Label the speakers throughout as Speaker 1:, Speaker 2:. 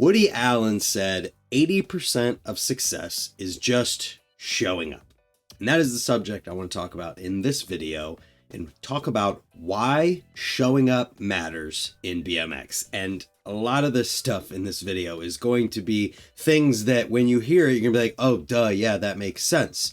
Speaker 1: Woody Allen said 80% of success is just showing up. And that is the subject I want to talk about in this video and talk about why showing up matters in BMX. And a lot of this stuff in this video is going to be things that when you hear it, you're gonna be like, oh, duh, yeah, that makes sense.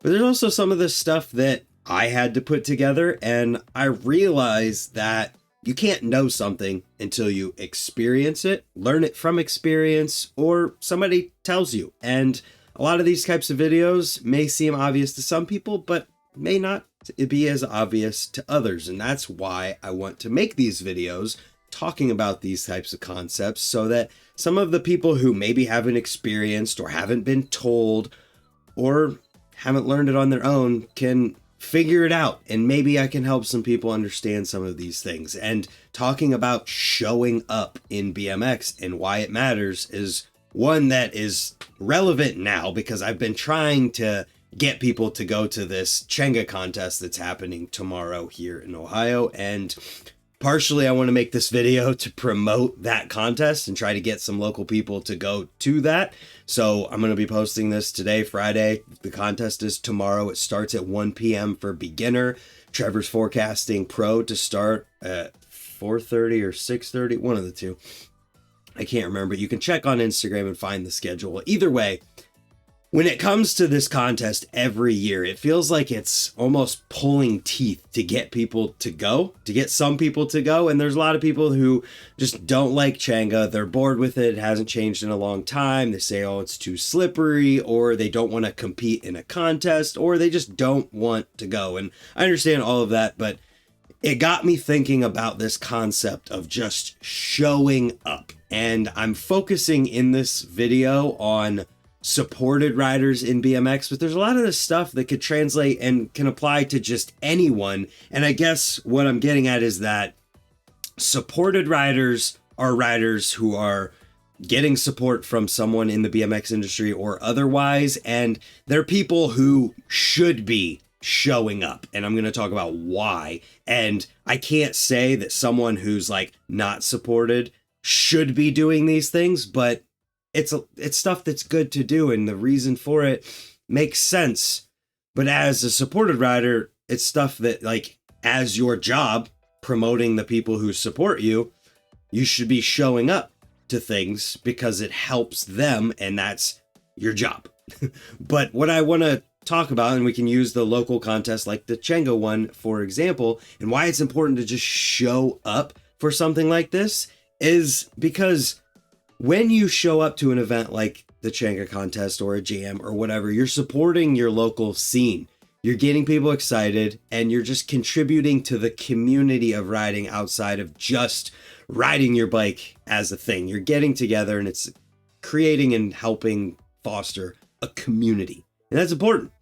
Speaker 1: But there's also some of this stuff that I had to put together, and I realized that you can't know something until you experience it, learn it from experience, or somebody tells you. And a lot of these types of videos may seem obvious to some people, but may not be as obvious to others. And that's why I want to make these videos talking about these types of concepts, so that some of the people who maybe haven't experienced or haven't been told or haven't learned it on their own can figure it out. And maybe I can help some people understand some of these things. And talking about showing up in BMX and why it matters is one that is relevant now, because I've been trying to get people to go to this Chenga contest that's happening tomorrow here in Ohio. And partially I want to make this video to promote that contest and try to get some local people to go to that. So I'm going to be posting this today, Friday. The contest is tomorrow. It starts at 1 p.m. for beginner. Trevor's forecasting pro to start at 4:30 or 6:30, one of the two. I can't remember. You can check on Instagram and find the schedule. Either way, when it comes to this contest every year, it feels like it's almost pulling teeth to get people to go, to get some people to go. And there's a lot of people who just don't like Chenga. They're bored with it. It hasn't changed in a long time. They say, oh, it's too slippery, or they don't want to compete in a contest, or they just don't want to go. And I understand all of that, but it got me thinking about this concept of just showing up. And I'm focusing in this video on supported riders in BMX, but there's a lot of this stuff that could translate and can apply to just anyone. And I guess what I'm getting at is that supported riders are riders who are getting support from someone in the BMX industry or otherwise, and they're people who should be showing up. And I'm going to talk about why. And I can't say that someone who's like not supported should be doing these things, but it's stuff that's good to do, and the reason for it makes sense. But as a supported rider, it's stuff that, like, as your job promoting the people who support you, you should be showing up to things because it helps them, and that's your job. But what I want to talk about, and we can use the local contest like the Chenga one, for example, and why it's important to just show up for something like this is because when you show up to an event like the Chenga contest or a jam or whatever, you're supporting your local scene. You're getting people excited, and you're just contributing to the community of riding outside of just riding your bike as a thing. You're getting together, and it's creating and helping foster a community. And that's important.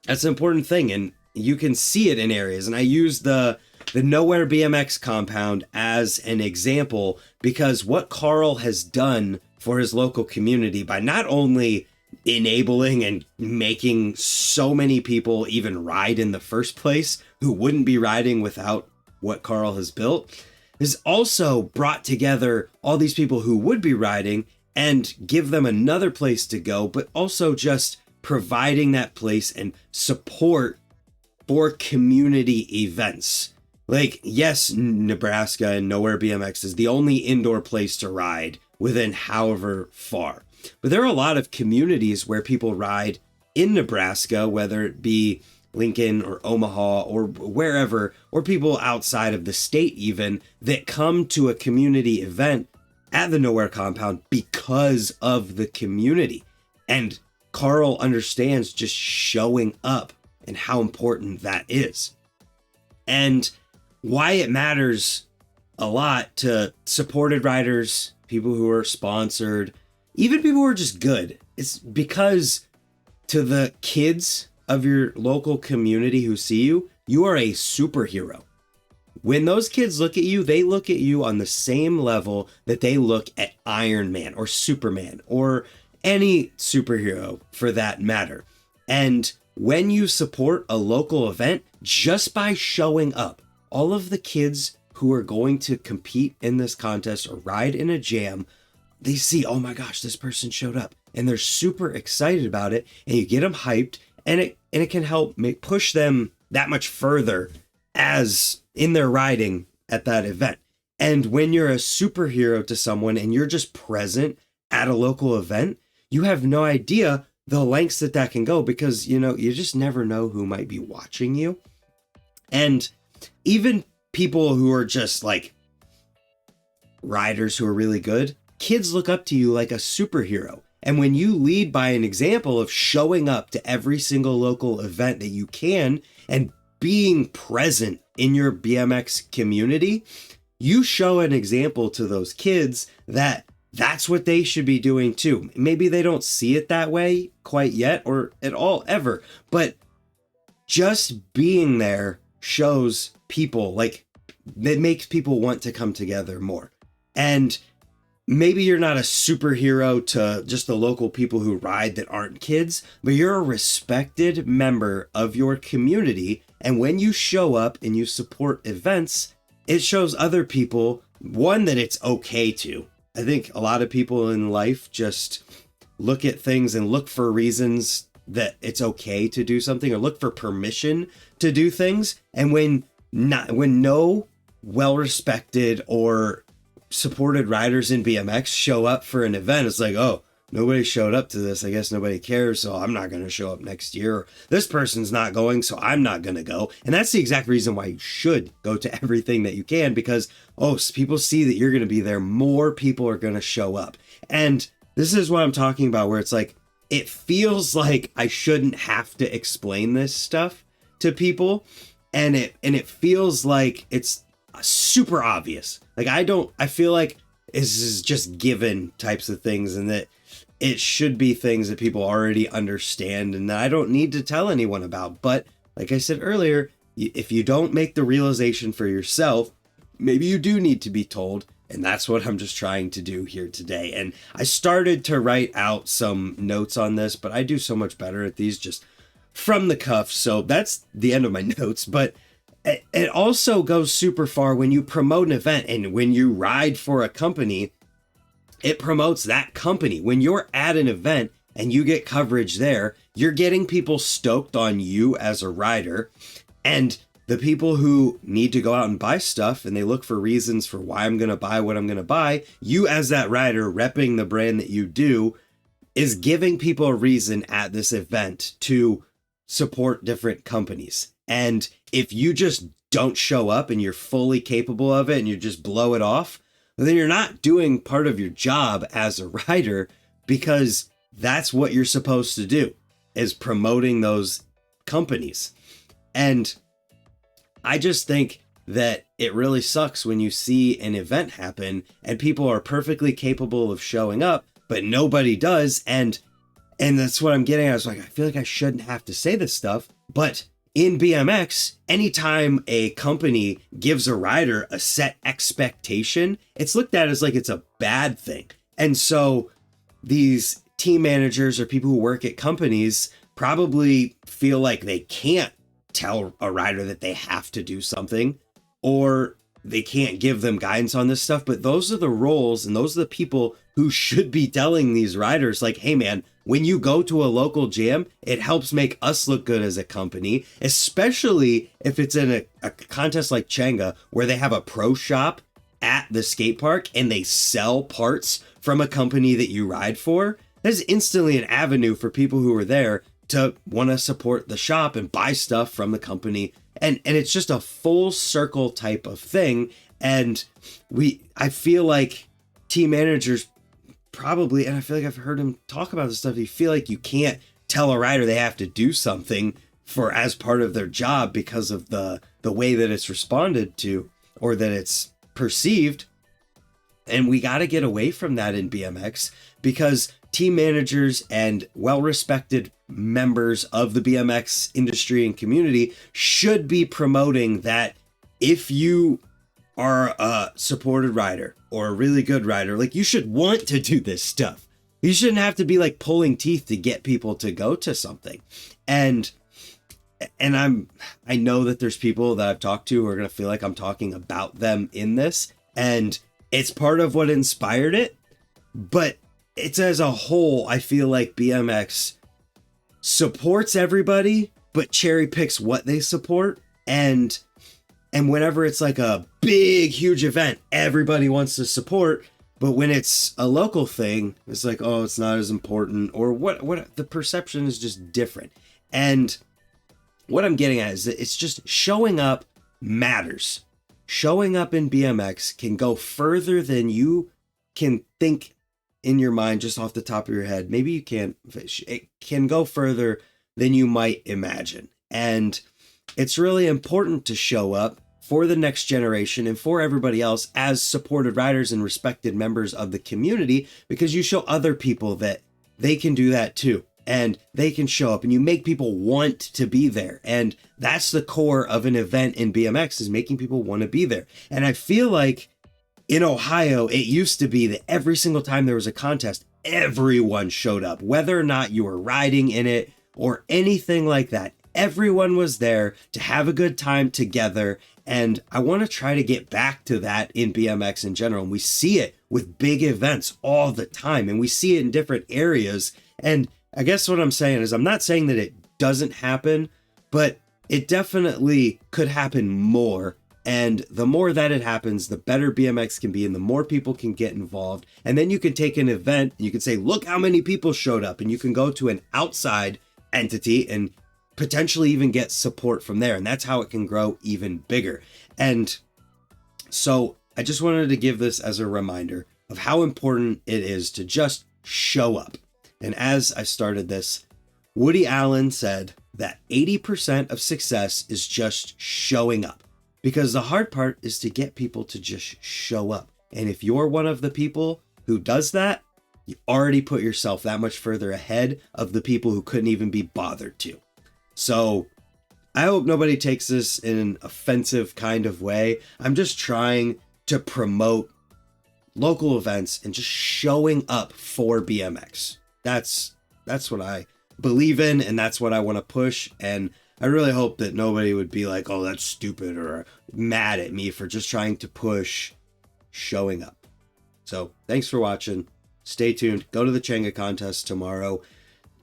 Speaker 1: That's an important thing. And you can see it in areas. And I use the Nowhere BMX compound as an example, because what Carl has done for his local community by not only enabling and making so many people even ride in the first place who wouldn't be riding without what Carl has built, has also brought together all these people who would be riding and give them another place to go, but also just providing that place and support for community events. Like, yes, Nebraska and Nowhere BMX is the only indoor place to ride within however far. But there are a lot of communities where people ride in Nebraska, whether it be Lincoln or Omaha or wherever, or people outside of the state even, that come to a community event at the Nowhere compound because of the community. And Carl understands just showing up and how important that is. And why it matters a lot to supported riders, people who are sponsored, even people who are just good. It's because to the kids of your local community who see you, you are a superhero. When those kids look at you, they look at you on the same level that they look at Iron Man or Superman or any superhero for that matter. And when you support a local event, just by showing up, all of the kids who are going to compete in this contest or ride in a jam they see, oh my gosh, this person showed up, and they're super excited about it, and you get them hyped, and it can help push them that much further as in their riding at that event. And when you're a superhero to someone and you're just present at a local event, you have no idea the lengths that can go, because, you know, you just never know who might be watching you. And even people who are just like riders who are really good, kids look up to you like a superhero. And when you lead by an example of showing up to every single local event that you can and being present in your BMX community, you show an example to those kids that that's what they should be doing too. Maybe they don't see it that way quite yet or at all ever, but just being there shows people, like, it makes people want to come together more. And maybe you're not a superhero to just the local people who ride that aren't kids, but you're a respected member of your community. And when you show up and you support events, it shows other people, one, that it's okay to. I think a lot of people in life just look at things and look for reasons that it's okay to do something, or look for permission to do things. And when no well-respected or supported riders in BMX show up for an event, it's like, oh, nobody showed up to this. I guess nobody cares, so I'm not going to show up next year. Or this person's not going, so I'm not going to go. And that's the exact reason why you should go to everything that you can, because, oh, people see that you're going to be there, more people are going to show up. And this is what I'm talking about, where it's like, it feels like I shouldn't have to explain this stuff to people. And it feels like it's super obvious. Like, I feel like this is just given types of things, and that it should be things that people already understand and that I don't need to tell anyone about. But like I said earlier, if you don't make the realization for yourself, maybe you do need to be told. And that's what I'm just trying to do here today. And I started to write out some notes on this, but I do so much better at these just from the cuff. So that's the end of my notes. But it also goes super far when you promote an event and when you ride for a company. It promotes that company. When you're at an event and you get coverage there, you're getting people stoked on you as a rider. And the people who need to go out and buy stuff and they look for reasons for why I'm going to buy what I'm going to buy, you as that rider repping the brand that you do is giving people a reason at this event to support different companies. And if you just don't show up and you're fully capable of it and you just blow it off, then you're not doing part of your job as a rider, because that's what you're supposed to do, is promoting those companies. And I just think that it really sucks when you see an event happen and people are perfectly capable of showing up, but nobody does. And that's what I'm getting at. I was like, I feel like I shouldn't have to say this stuff, but in BMX, anytime a company gives a rider a set expectation, it's looked at as like it's a bad thing. And so these team managers or people who work at companies probably feel like they can't tell a rider that they have to do something, or they can't give them guidance on this stuff. But those are the roles and those are the people who should be telling these riders, like, hey man, when you go to a local jam, it helps make us look good as a company, especially if it's in a contest like Changa, where they have a pro shop at the skate park and they sell parts from a company that you ride for. There's instantly an avenue for people who are there to want to support the shop and buy stuff from the company. And it's just a full circle type of thing. And I feel like team managers probably, and I feel like I've heard him talk about this stuff, you feel like you can't tell a rider they have to do something for as part of their job because of the way that it's responded to or that it's perceived. And we got to get away from that in BMX, because team managers and well-respected members of the BMX industry and community should be promoting that if you are a supported rider or a really good rider, like, you should want to do this stuff. You shouldn't have to be like pulling teeth to get people to go to something. And I know that there's people that I've talked to who are going to feel like I'm talking about them in this, and it's part of what inspired it. But it's as a whole, I feel like BMX supports everybody, but cherry picks what they support. And whenever it's like a big, huge event, everybody wants to support. But when it's a local thing, it's like, oh, it's not as important, or what the perception is just different. And what I'm getting at is that it's just showing up matters. Showing up in BMX can go further than you can think in your mind just off the top of your head. Maybe you can't. It can go further than you might imagine. And it's really important to show up for the next generation and for everybody else as supported riders and respected members of the community, because you show other people that they can do that too, and they can show up, and you make people want to be there. And that's the core of an event in BMX, is making people want to be there. And I feel like in Ohio, it used to be that every single time there was a contest, everyone showed up, whether or not you were riding in it or anything like that. Everyone was there to have a good time together. And I want to try to get back to that in BMX in general. And we see it with big events all the time, and we see it in different areas. And I guess what I'm saying is, I'm not saying that it doesn't happen, but it definitely could happen more. And the more that it happens, the better BMX can be, and the more people can get involved. And then you can take an event and you can say, look how many people showed up, and you can go to an outside entity and potentially even get support from there. And that's how it can grow even bigger. And so I just wanted to give this as a reminder of how important it is to just show up. And as I started this, Woody Allen said that 80% of success is just showing up, because the hard part is to get people to just show up. And if you're one of the people who does that, you already put yourself that much further ahead of the people who couldn't even be bothered to. So I hope nobody takes this in an offensive kind of way. I'm just trying to promote local events and just showing up for BMX. That's what I believe in, and that's what I want to push. And I really hope that nobody would be like, oh, that's stupid, or mad at me for just trying to push showing up. So thanks for watching. Stay tuned. Go to the Changa contest tomorrow.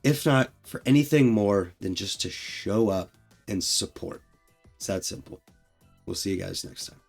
Speaker 1: If not for anything more than just to show up and support. It's that simple. We'll see you guys next time.